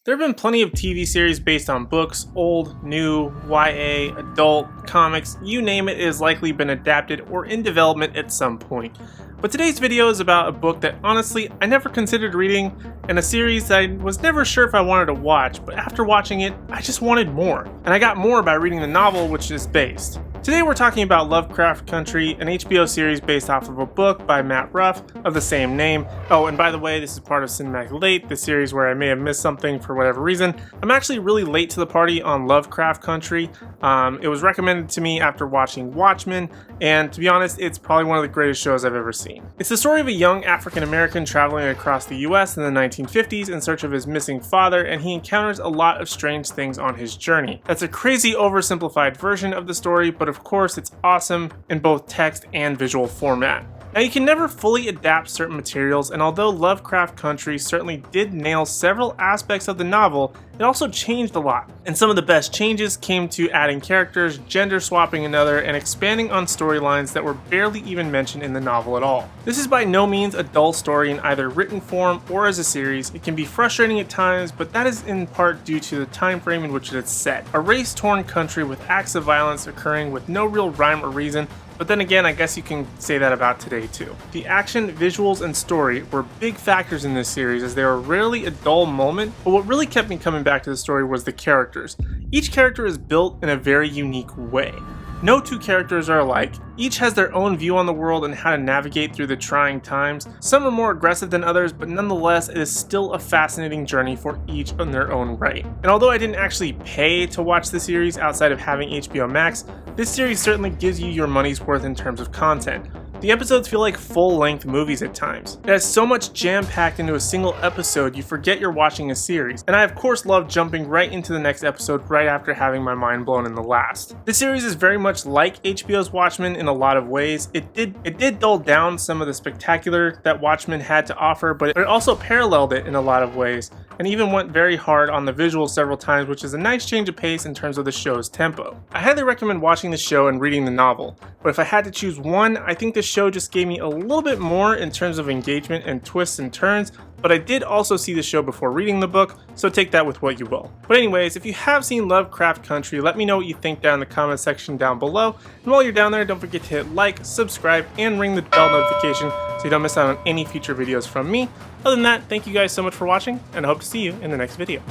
There have been plenty of TV series based on books, old, new, YA, adult, comics, you name it has likely been adapted or in development at some point. But today's video is about a book that honestly I never considered reading, and a series that I was never sure if I wanted to watch, but after watching it, I just wanted more. And I got more by reading the novel which is based. Today we're talking about Lovecraft Country, an HBO series based off of a book by Matt Ruff of the same name. Oh, and by the way, this is part of Cinematically Late, the series where I may have missed something for whatever reason. I'm actually really late to the party on Lovecraft Country. It was recommended to me after watching Watchmen, and to be honest, it's probably one of the greatest shows I've ever seen. It's the story of a young African American traveling across the US in the 1950s in search of his missing father, and he encounters a lot of strange things on his journey. That's a crazy oversimplified version of the story, but of course it's awesome in both text and visual format. Now you can never fully adapt certain materials, and although Lovecraft Country certainly did nail several aspects of the novel, it also changed a lot. And some of the best changes came to adding characters, gender swapping another, and expanding on storylines that were barely even mentioned in the novel at all. This is by no means a dull story in either written form or as a series. It can be frustrating at times, but that is in part due to the time frame in which it is set. A race-torn country with acts of violence occurring with no real rhyme or reason. But then again, I guess you can say that about today too. The action, visuals, and story were big factors in this series, as they were rarely a dull moment, but what really kept me coming back to the story was the characters. Each character is built in a very unique way. No two characters are alike. Each has their own view on the world and how to navigate through the trying times. Some are more aggressive than others, but nonetheless, it is still a fascinating journey for each in their own right. And although I didn't actually pay to watch the series outside of having HBO Max, this series certainly gives you your money's worth in terms of content. The episodes feel like full-length movies at times. It has so much jam-packed into a single episode you forget you're watching a series, and I of course love jumping right into the next episode right after having my mind blown in the last. This series is very much like HBO's Watchmen in a lot of ways. It did dull down some of the spectacular that Watchmen had to offer, but it also paralleled it in a lot of ways, and even went very hard on the visuals several times, which is a nice change of pace in terms of the show's tempo. I highly recommend watching the show and reading the novel, but if I had to choose one, I think the show just gave me a little bit more in terms of engagement and twists and turns, but I did also see the show before reading the book, so take that with what you will. But anyways, if you have seen Lovecraft Country, let me know what you think down in the comment section down below, and while you're down there, don't forget to hit like, subscribe, and ring the bell notification so you don't miss out on any future videos from me. Other than that, thank you guys so much for watching, and I hope to see you in the next video.